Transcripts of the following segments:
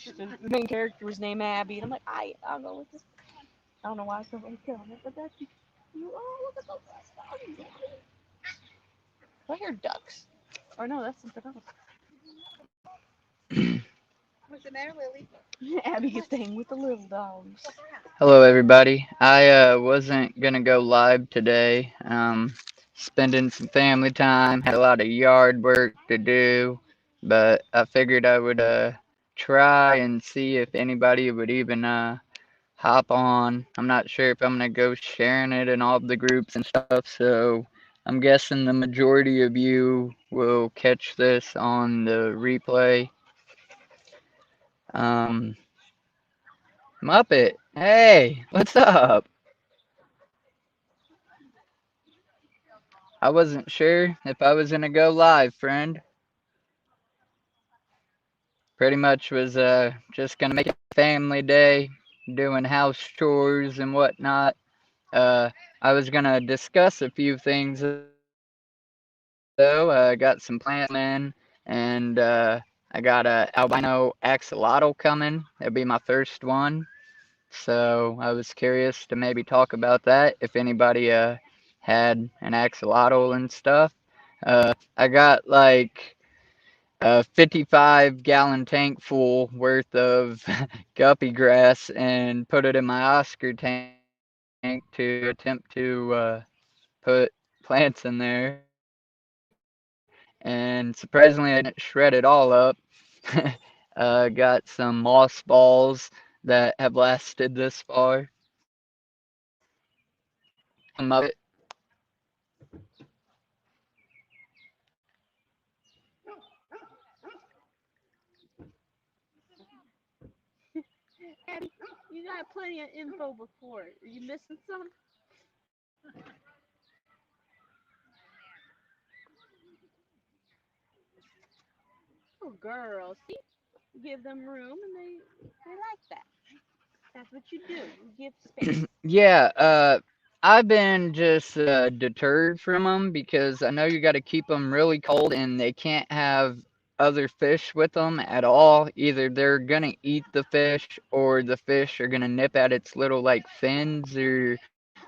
The main character was named Abby, and I'm like, I'll go with this. I don't know why somebody's killing it, but that's you. Oh, look at those dogs. I hear ducks. Or no, that's something else. What's the matter, Lily? Abby gets to hang with the little dogs. Hello, everybody. I wasn't gonna go live today. Spending some family time, had a lot of yard work to do, but I figured I would try and see if anybody would even hop on. I'm not sure if I'm gonna go sharing it in all the groups and stuff, so I'm guessing the majority of you will catch this on the replay. Um, Muppet, hey, what's up? I wasn't sure if I was gonna go live, friend. Pretty much was just gonna make it family day, doing house chores and whatnot. Uh, I was gonna discuss a few things though. Got some plants in, and I got a albino axolotl coming. It'll be my first one. So I was curious to maybe talk about that if anybody had an axolotl and stuff. I got like a 55-gallon tank full worth of guppy grass and put it in my Oscar tank to attempt to put plants in there. And surprisingly, I didn't shred it all up. Got some moss balls that have lasted this far. Muppet. Abby, you got plenty of info before. Are you missing some? Oh, girl, see? You give them room, and they like that. That's what you do. You give space. Yeah, I've been just deterred from them because I know you got to keep them really cold and they can't have other fish with them at all. Either they're gonna eat the fish or the fish are gonna nip at its little like fins or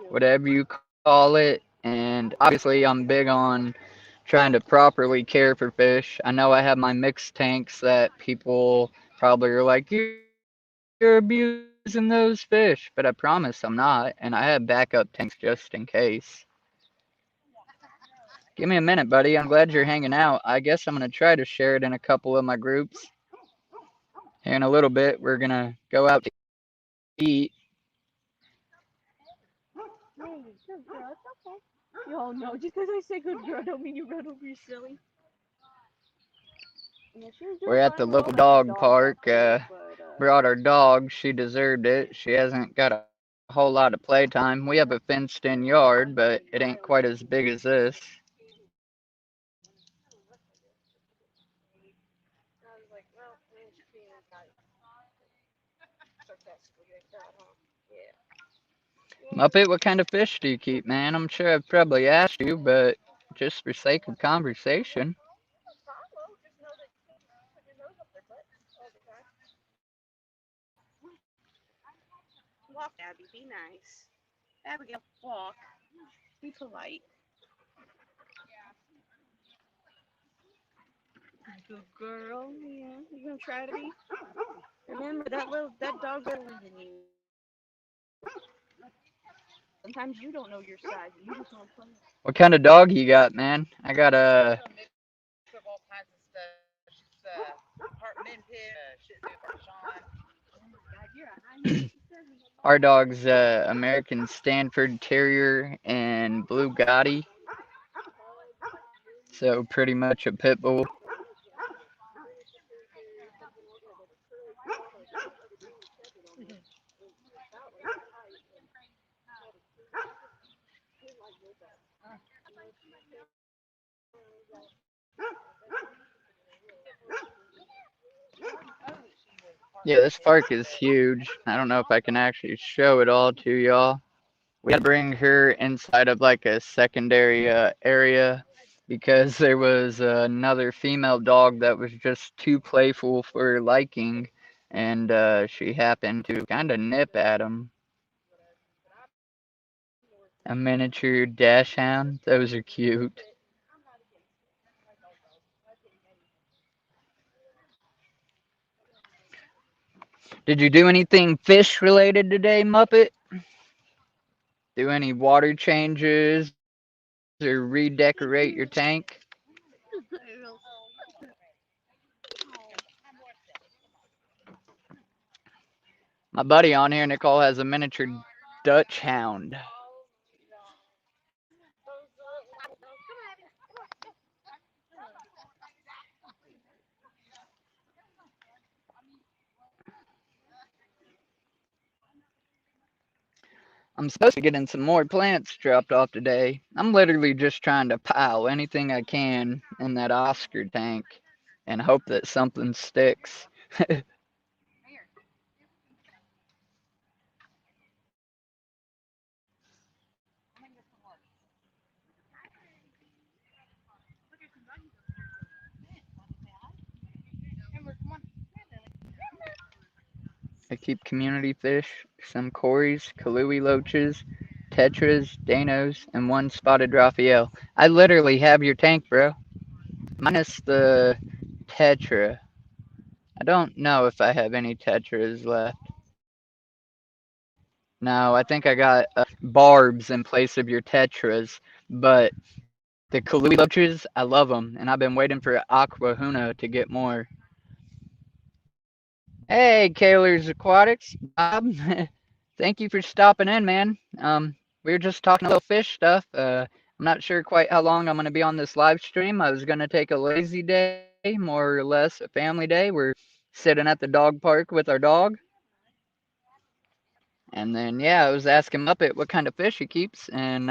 whatever you call it. And obviously, I'm big on trying to properly care for fish. I know I have my mixed tanks that people probably are like, you're abusing those fish, but I promise I'm not, and I have backup tanks just in case. Give me a minute, buddy. I'm glad you're hanging out. I guess I'm gonna try to share it in a couple of my groups. Here in a little bit, we're gonna go out to eat. Hey, good girl. It's okay. Oh, no. Just because I say good girl don't mean you run over your silly. Yeah, she was We're doing at the fine. We're local going out to the dog dog park, park. though, but, Brought our dog. She deserved it. She hasn't got a whole lot of playtime. We have a fenced-in yard, but it ain't quite as big as this. I was like, well, she's being nice. Sarcastically like that, huh? Yeah. Well, Muppet, what kind of fish do you keep, man? I'm sure I've probably asked you, but just for sake of conversation. follow. Just know that you can't put your nose up their butt all the time. Walk, Abby. Be nice. Abigail, walk. Be polite. Good girl. Yeah. You gonna try to be? Remember that dog's better than you. Sometimes you don't know your size. You just want to play. What kind of dog you got, man? I got a our dog's American Stanford Terrier and Blue Gotti, so pretty much a pit bull. Yeah, this park is huge. I don't know if I can actually show it all to y'all. We had to bring her inside of like a secondary area because there was another female dog that was just too playful for her liking, and she happened to kind of nip at him. A miniature dash hound. Those are cute. Did you do anything fish related today, Muppet? Do any water changes or redecorate your tank? My buddy on here, Nicole, has a miniature Dutch hound. I'm supposed to be getting some more plants dropped off today. I'm literally just trying to pile anything I can in that Oscar tank and hope that something sticks. I keep community fish, some cories, kalui loaches, tetras, danos, and one spotted Raphael. I literally have your tank, bro. Minus the tetra. I don't know if I have any tetras left. No, I think I got barbs in place of your tetras, but the kalui loaches, I love them, and I've been waiting for Aquahuna to get more. Hey, Kaler's Aquatics, Bob. Thank you for stopping in, man. We were just talking a little fish stuff. I'm not sure quite how long I'm going to be on this live stream. I was going to take a lazy day, more or less a family day. We're sitting at the dog park with our dog. And then, yeah, I was asking Muppet what kind of fish he keeps. And,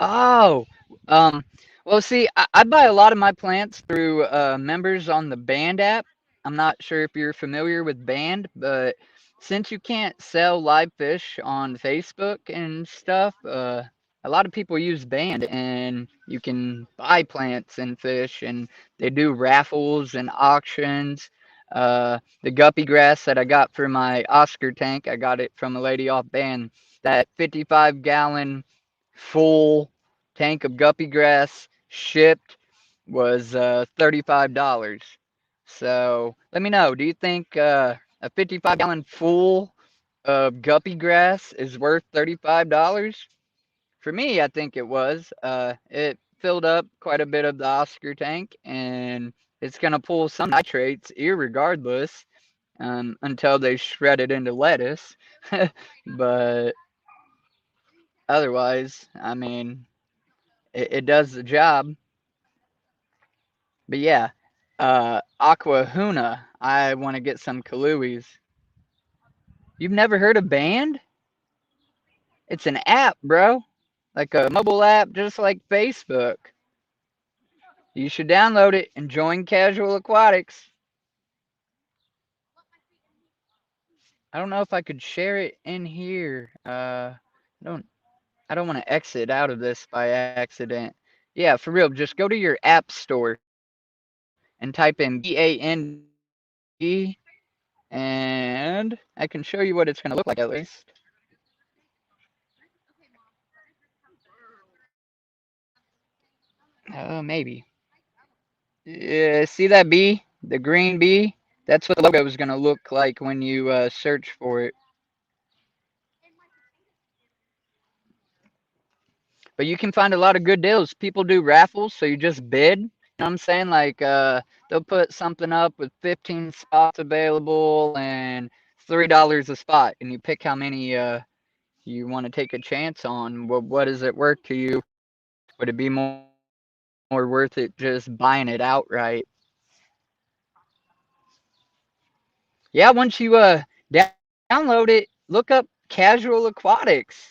oh, um, well, see, I buy a lot of my plants through members on the Band app. I'm not sure if you're familiar with Band, but since you can't sell live fish on Facebook and stuff, a lot of people use Band, and you can buy plants and fish, and they do raffles and auctions. The guppy grass that I got for my Oscar tank, I got it from a lady off Band. That 55-gallon full tank of guppy grass shipped was $35. So let me know. Do you think a 55-gallon full of guppy grass is worth $35? For me, I think it was. It filled up quite a bit of the Oscar tank, and it's gonna pull some nitrates, irregardless, until they shred it into lettuce. But otherwise, I mean, it does the job. But yeah, Aquahuna. I want to get some Kaluis. You've never heard of Band? It's an app, bro. Like a mobile app, just like Facebook. You should download it and join Casual Aquatics. I don't know if I could share it in here. I don't. I don't want to exit out of this by accident. Yeah, for real. Just go to your app store and type in BAND, and I can show you what it's going to look like at least. Maybe. Yeah, see that bee? The green bee? That's what the logo is going to look like when you search for it. But you can find a lot of good deals. People do raffles, so you just bid. You know what I'm saying? Like they'll put something up with 15 spots available and $3 a spot, and you pick how many you want to take a chance on. What is it worth to you? Would it be more worth it just buying it outright? Yeah, once you download it, look up Casual Aquatics.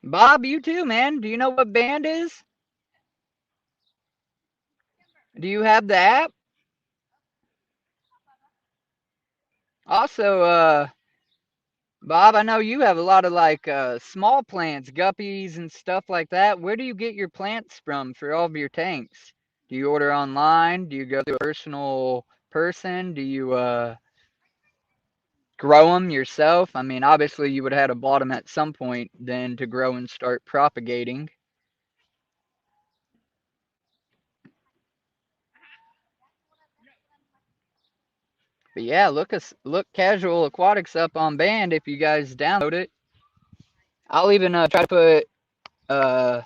Bob, you too, man. Do you know what Band is? Do you have the app? Also, Bob, I know you have a lot of like small plants, guppies and stuff like that. Where do you get your plants from for all of your tanks? Do you order online? Do you go to a personal person? Do you grow them yourself? I mean, obviously you would have had to bought them at some point then to grow and start propagating. But yeah, look Casual Aquatics up on Band if you guys download it. I'll even try to put uh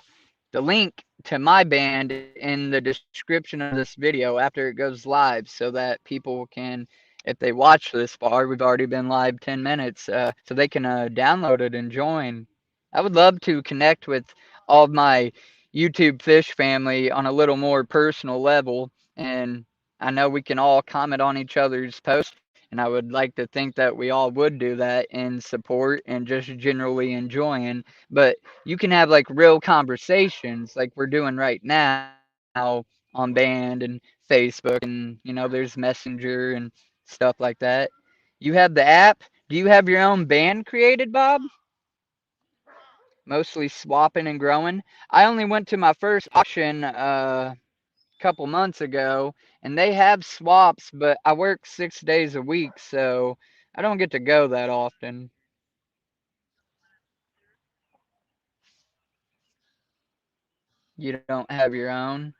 the link to my band in the description of this video after it goes live so that people can, if they watch this far, we've already been live 10 minutes, so they can download it and join. I would love to connect with all of my YouTube fish family on a little more personal level, and I know we can all comment on each other's posts, and I would like to think that we all would do that in support and just generally enjoying. But you can have like real conversations like we're doing right now on Band and Facebook, and there's Messenger and stuff like that. You have the app. Do you have your own band created, Bob? Mostly swapping and growing. I only went to my first auction a couple months ago, and they have swaps, but I work 6 days a week, so I don't get to go that often. You don't have your own?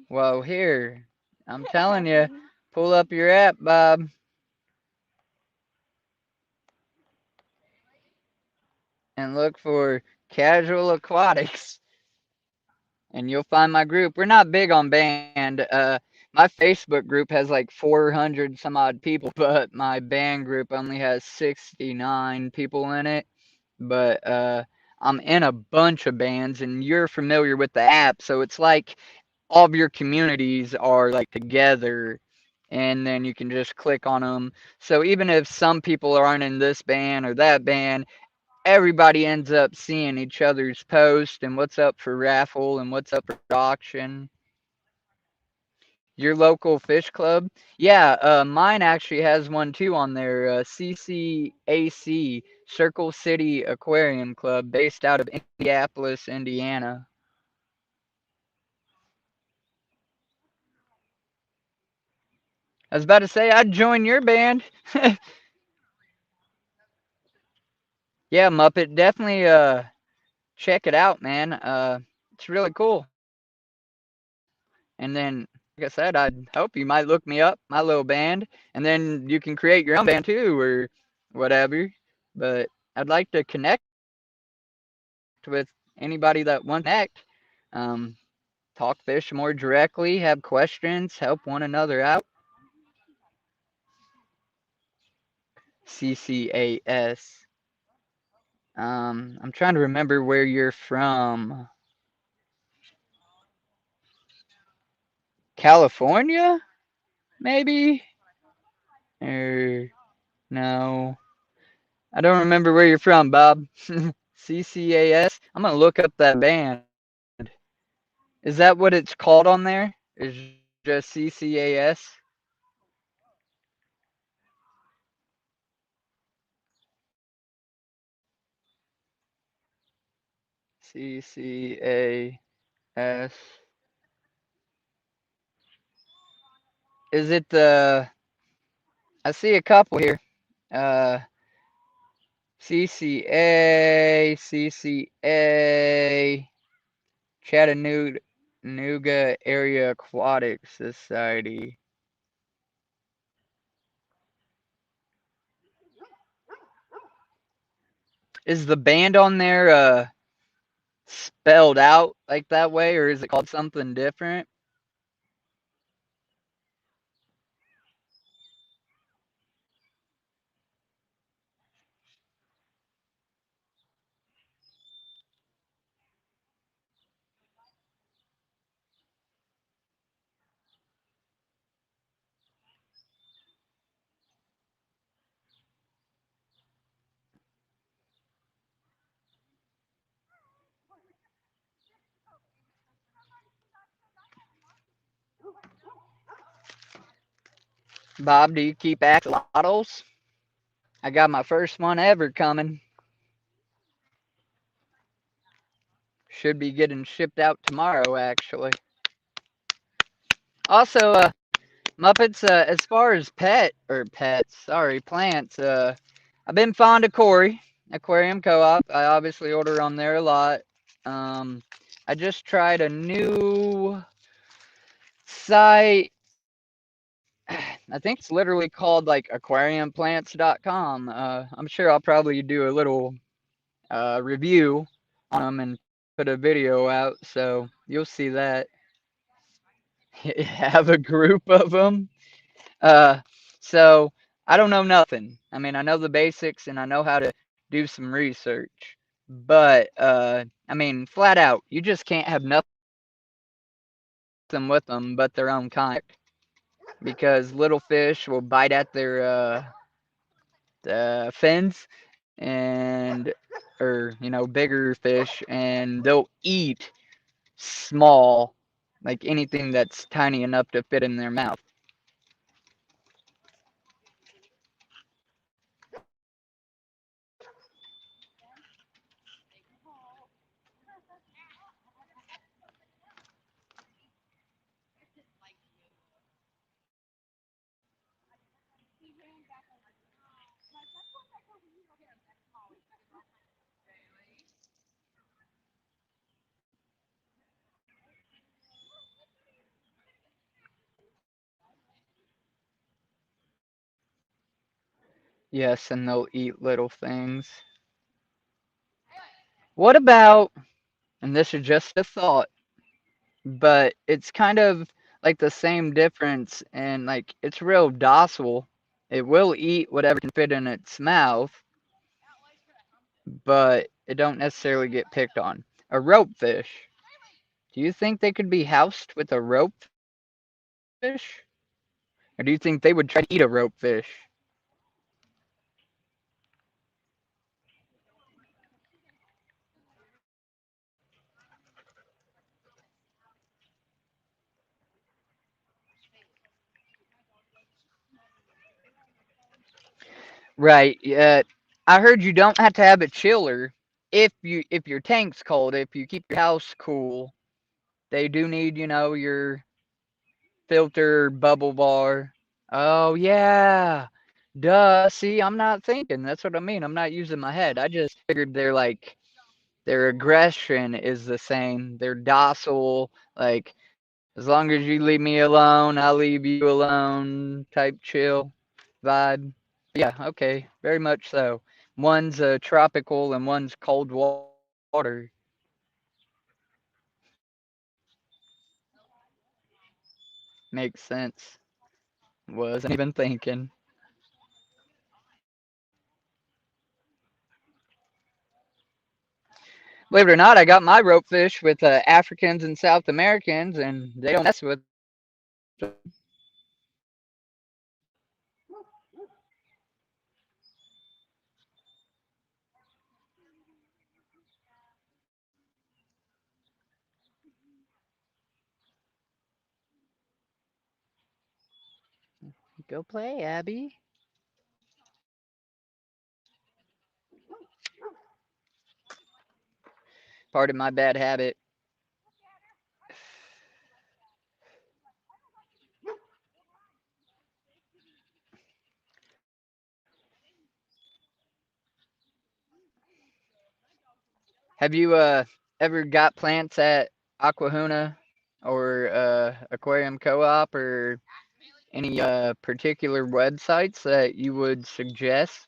Well, here, I'm telling you, pull up your app, Bob, and look for Casual Aquatics, and you'll find my group. We're not big on band. My Facebook group has like 400 some odd people, but my band group only has 69 people in it. But I'm in a bunch of bands, and you're familiar with the app, so it's like all of your communities are like together, and then you can just click on them. So even if some people aren't in this band or that band, everybody ends up seeing each other's post and what's up for raffle and what's up for auction. Your local fish club? Yeah, mine actually has one too on there. CCAC, Circle City Aquarium Club, based out of Indianapolis, Indiana. I was about to say I'd join your band. Yeah, Muppet, definitely check it out, man. It's really cool. And then, like I said, I'd hope you might look me up, my little band, and then you can create your own band too, or whatever. But I'd like to connect with anybody that wants to connect. Um, talk fish more directly, have questions, help one another out. CCAS. I'm trying to remember where you're from. California, maybe? Or no. I don't remember where you're from, Bob. CCAS? I'm gonna look up that band. Is that what it's called on there? Is just CCAS? CCAS. Is it the? I see a couple here. Uh, CCA, Chattanooga Area Aquatic Society. Is the band on there spelled out like that way, or is it called something different? Bob, do you keep axolotls? I got my first one ever coming. Should be getting shipped out tomorrow, actually. Also, Muppets, as far as pets, sorry, plants, I've been fond of Corey, Aquarium Co-op. I obviously order on there a lot. Um, I just tried a new site. I think it's literally called like aquariumplants.com. I'm sure I'll probably do a little review on them and put a video out, so you'll see that. Have a group of them. Uh, so I don't know nothing. I mean, I know the basics and I know how to do some research, but I mean, flat out, you just can't have nothing with them but their own contact because little fish will bite at their fins and or bigger fish and they'll eat small like anything that's tiny enough to fit in their mouth. Yes, and they'll eat little things. What about, and this is just a thought, but it's kind of like the same difference and like it's real docile. It will eat whatever can fit in its mouth, but it don't necessarily get picked on. A rope fish. Do you think they could be housed with a rope fish? Or do you think they would try to eat a rope fish? Right. Yeah. I heard you don't have to have a chiller if your tank's cold, if you keep your house cool. They do need, your filter bubble bar. Oh yeah. Duh. See, I'm not thinking. That's what I mean. I'm not using my head. I just figured their aggression is the same. They're docile, like as long as you leave me alone, I'll leave you alone type chill vibe. Yeah, okay, very much so. One's tropical and one's cold water. Makes sense. Wasn't even thinking. Believe it or not, I got my rope fish with Africans and South Americans, and they don't mess with them. Go play, Abby. Pardon my bad habit. Have you ever got plants at Aquahuna or Aquarium Co-op or any particular websites that you would suggest?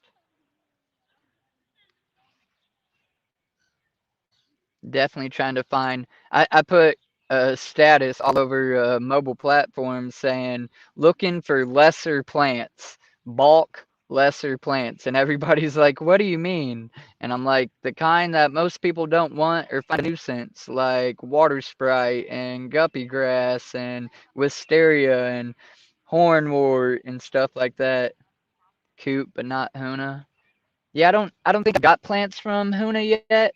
Definitely trying to find. I put a status all over mobile platforms saying looking for lesser plants, bulk lesser plants, and everybody's like, "What do you mean?" And I'm like, "The kind that most people don't want or find a nuisance, like water sprite and guppy grass and wisteria and hornwort and stuff like that. Coop, but not Huna." Yeah, I don't think I got plants from Huna yet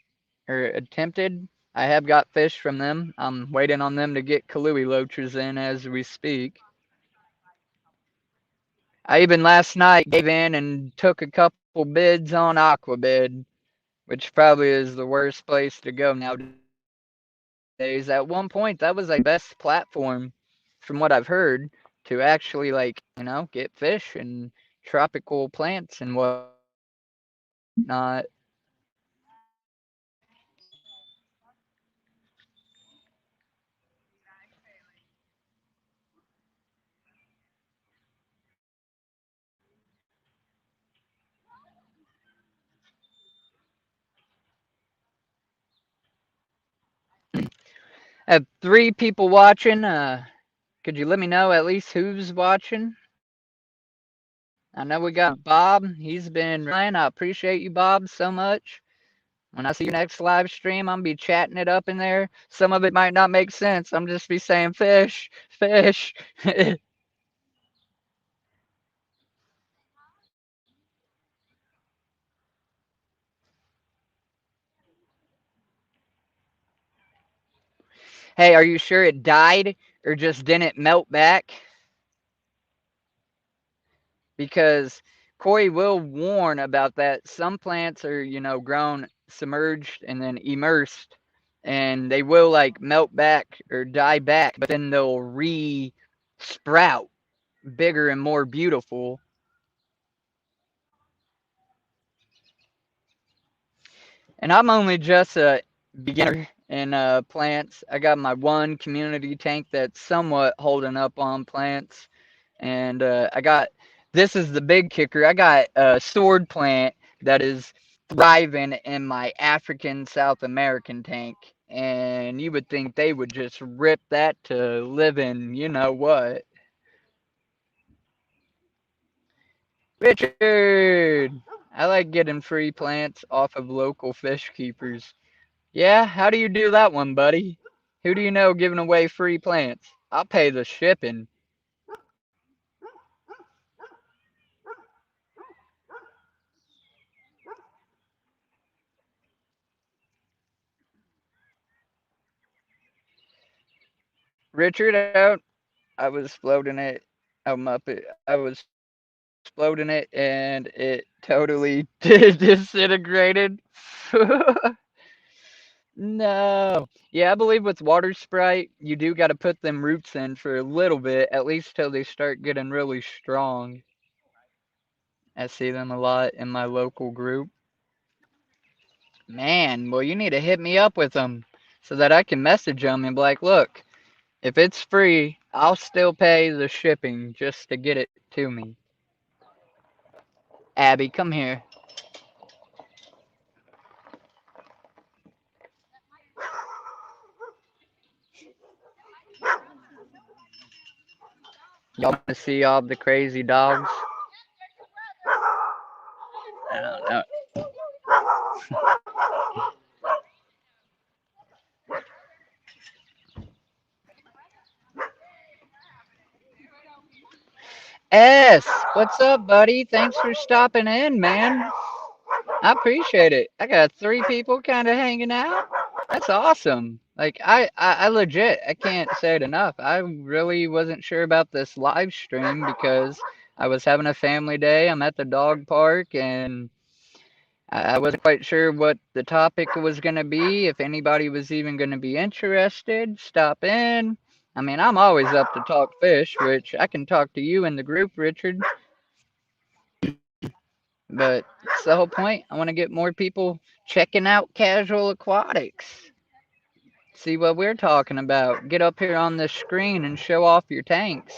or attempted. I have got fish from them. I'm waiting on them to get Kalui loaches in as we speak. I even last night gave in and took a couple bids on Aquabid, which probably is the worst place to go nowadays. At one point, that was like the best platform for from what I've heard, to actually like, get fish and tropical plants and whatnot. I have 3 people watching. Could you let me know at least who's watching? I know we got Bob. He's been replying. I appreciate you, Bob, so much. When I see your next live stream, I'm gonna be chatting it up in there. Some of it might not make sense. I'm just be saying fish, fish. Hey, are you sure it died or just didn't melt back? Because Corey will warn about that. Some plants are, grown submerged and then immersed, and they will like melt back or die back, but then they'll re sprout bigger and more beautiful. And I'm only just a beginner in plants. I got my one community tank that's somewhat holding up on plants. And I got this is the big kicker. I got a sword plant that is thriving in my African South American tank. And you would think they would just rip that to live in, you know what. Richard! I like getting free plants off of local fish keepers. Yeah, how do you do that one, buddy? Who do you know giving away free plants? I'll pay the shipping. Richard out. I was floating it. I'm up it. I was floating it and it totally disintegrated. No. Yeah, I believe with water sprite, you do got to put them roots in for a little bit, at least till they start getting really strong. I see them a lot in my local group. Man, well, you need to hit me up with them so that I can message them and be like, look, if it's free, I'll still pay the shipping just to get it to me. Abby, come here. Y'all want to see all the crazy dogs? I don't know. S, what's up, buddy? Thanks for stopping in, man. I appreciate it. I got 3 people kind of hanging out. That's awesome. Like I legit, I can't say it enough. I really wasn't sure about this live stream because I was having a family day. I'm at the dog park and I wasn't quite sure what the topic was going to be, if anybody was even going to be interested. Stop in. I mean, I'm always up to talk fish, which I can talk to you in the group, Richard, but it's the whole point. I want to get more people checking out casual aquatics. See what we're talking about. Get up here on this screen and show off your tanks.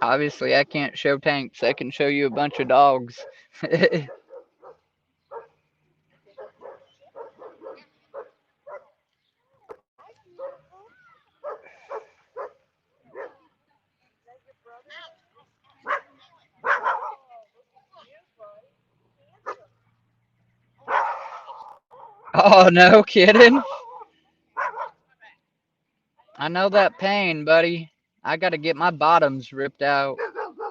Obviously, I can't show tanks. I can show you a bunch of dogs. Oh, no kidding. I know that pain, buddy. I gotta get my bottoms ripped out.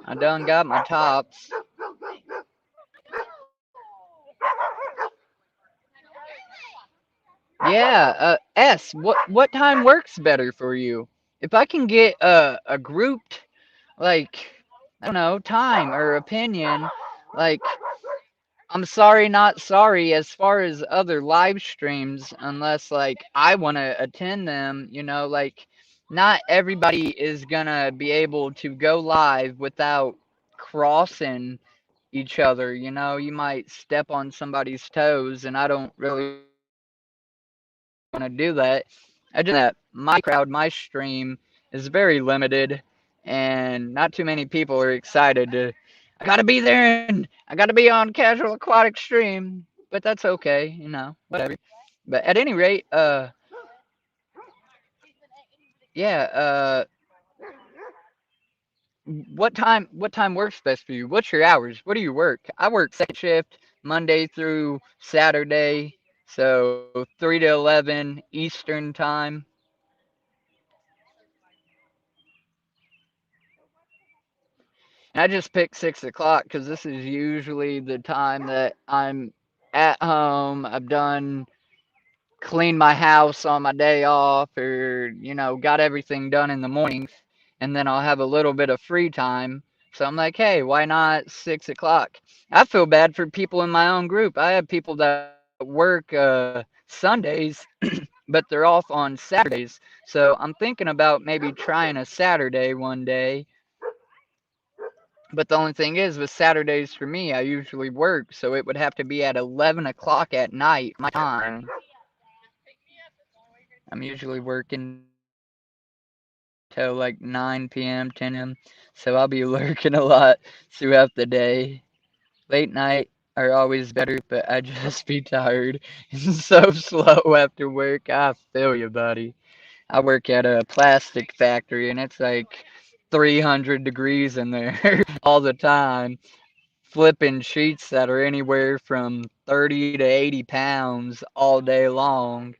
I done got my tops. Yeah, S, what time works better for you? If I can get a grouped, like, I don't know, time or opinion, like, I'm sorry, not sorry as far as other live streams, unless like I want to attend them, like not everybody is gonna be able to go live without crossing each other, you might step on somebody's toes, and I don't really want to do that. I just want to let that my crowd, my stream is very limited, and not too many people are excited to. I gotta be there, and I gotta be on Casual Aquatic stream, but that's okay, whatever. But at any rate, yeah, what time works best for you? What's your hours? What do you work? I work second shift Monday through Saturday, so 3 to 11 Eastern time. And I just picked 6 o'clock because this is usually the time that I'm at home. I've done cleaned my house on my day off, or got everything done in the mornings, and then I'll have a little bit of free time. So I'm like, hey, why not 6 o'clock? I feel bad for people in my own group. I have people that work Sundays, but they're off on Saturdays. So I'm thinking about maybe trying a Saturday one day. But the only thing is, with Saturdays for me, I usually work, so it would have to be at 11 o'clock at night, my time. I'm usually working till like 9 p.m., 10 a.m., so I'll be lurking a lot throughout the day. Late night are always better, but I just be tired and so slow after work. I feel you, buddy. I work at a plastic factory, and it's like 300 degrees in there all the time, flipping sheets that are anywhere from 30 to 80 pounds all day long.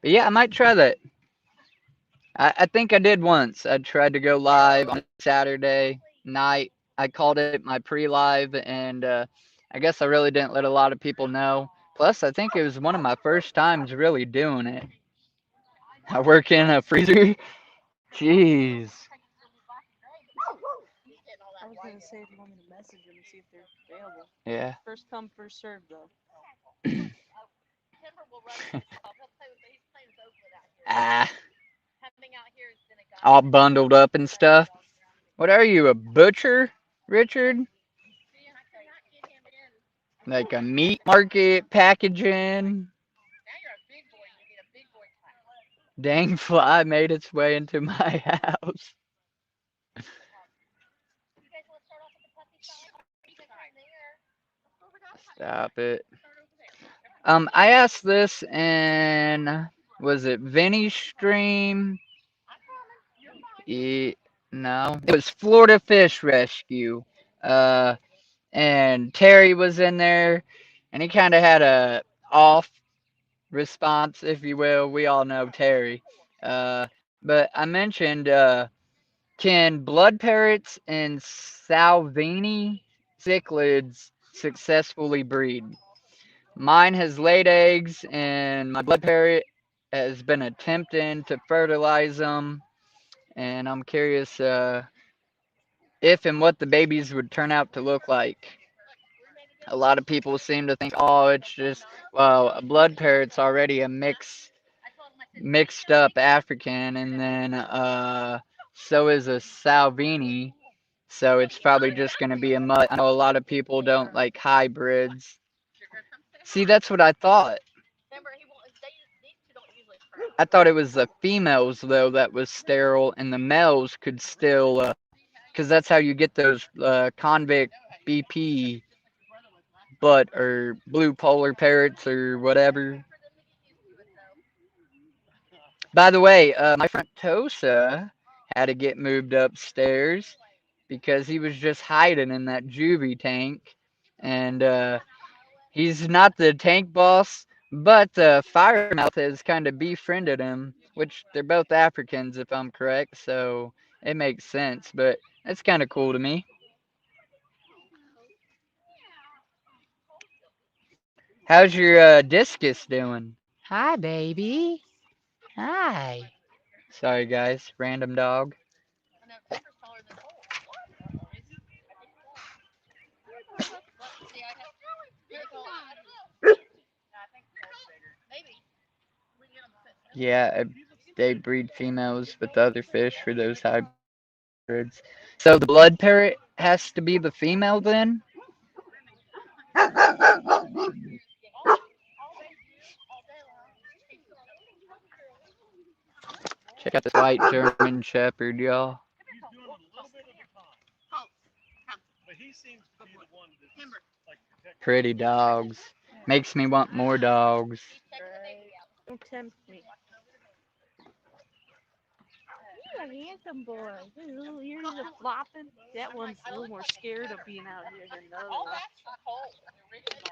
But yeah, I might try that. I think I did once. I tried to go live on Saturday night. I called it my pre-live, and I guess I really didn't let a lot of people know. Plus, I think it was one of my first times really doing it. I work in a freezer. Jeez. I was gonna say if you want me to message them and see if they're available. Yeah. First come, first serve though. Ah, all bundled up and stuff. What are you, a butcher, Richard? Like a meat market packaging? Dang fly made its way into my house. Stop it. I asked this in, was it Vinny's stream? No, it was Florida Fish Rescue. Uh, and Terry was in there, and he kind of had a off response, if you will. We all know Terry. But I mentioned, can blood parrots and Salvini cichlids successfully breed? Mine has laid eggs, and my blood parrot has been attempting to fertilize them. And I'm curious if and what the babies would turn out to look like. A lot of people seem to think, oh, it's just, well, a blood parrot's already a mixed up African, and then so is a Salvini. So it's probably just going to be a mutt. I know a lot of people don't like hybrids. See, that's what I thought. I thought it was the females though that was sterile, and the males could still, because that's how you get those convict BP but or blue polar parrots or whatever. By the way, my friend Tosa had to get moved upstairs because he was just hiding in that juvie tank, and he's not the tank boss, but Firemouth has kind of befriended him, which they're both Africans if I'm correct, so it makes sense. But it's kind of cool to me. How's your discus doing? Hi, baby. Hi. Sorry, guys. Random dog. I know Pepper's taller than Cole. What? Is he? I think so. See, I have. Maybe Cole. I don't know. No, I think Cole's bigger. Maybe. We can get him fit. Yeah, they breed females with other fish for those hybrids. So the blood parrot has to be the female then? All day, all day long. Check out this white German Shepherd, y'all. Come here, Cole. Cole. Come. Good boy. Timber. Pretty dogs. Makes me want more dogs. Right. Don't tempt me. You're a handsome boy. His little ears are flopping. That one's a little more scared of being out here than the other one. That's from Cole, the original.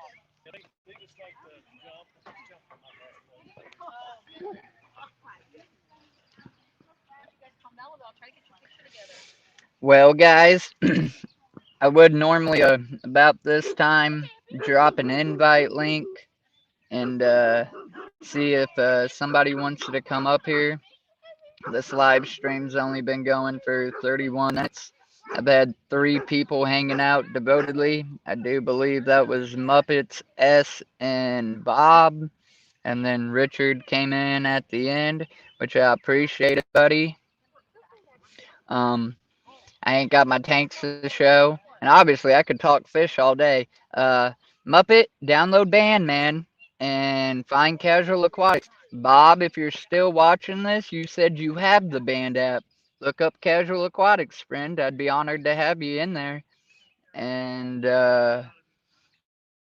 Well, guys, I would normally, about this time, drop an invite link and see if somebody wants to come up here. This live stream's only been going for 31 minutes. I've had 3 people hanging out devotedly. I do believe that was Muppets, S, and Bob. And then Richard came in at the end, which I appreciate it, buddy. Um, I ain't got my tanks to show. And obviously, I could talk fish all day. Muppet, download band, man. And find Casual Aquatics. Bob, if you're still watching this, you said you have the band app. Look up Casual Aquatics, friend. I'd be honored to have you in there. And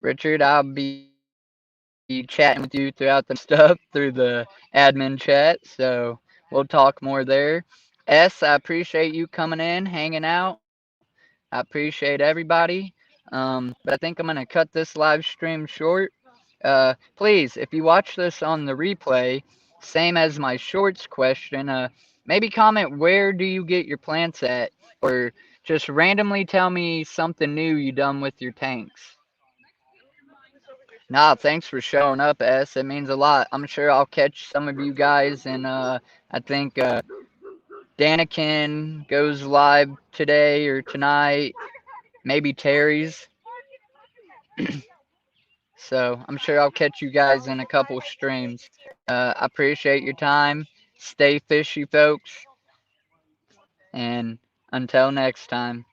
Richard, I'll be chatting with you throughout the night and stuff through the admin chat. So we'll talk more there. S, I appreciate you coming in, hanging out. I appreciate everybody. But I think I'm going to cut this live stream short. Please, if you watch this on the replay, same as my shorts question, maybe comment where do you get your plants at? Or just randomly tell me something new you done with your tanks. Nah, thanks for showing up, S. It means a lot. I'm sure I'll catch some of you guys, and I think Danikin goes live today or tonight. Maybe Terry's. So I'm sure I'll catch you guys in a couple streams. I appreciate your time. Stay fishy, folks. And until next time.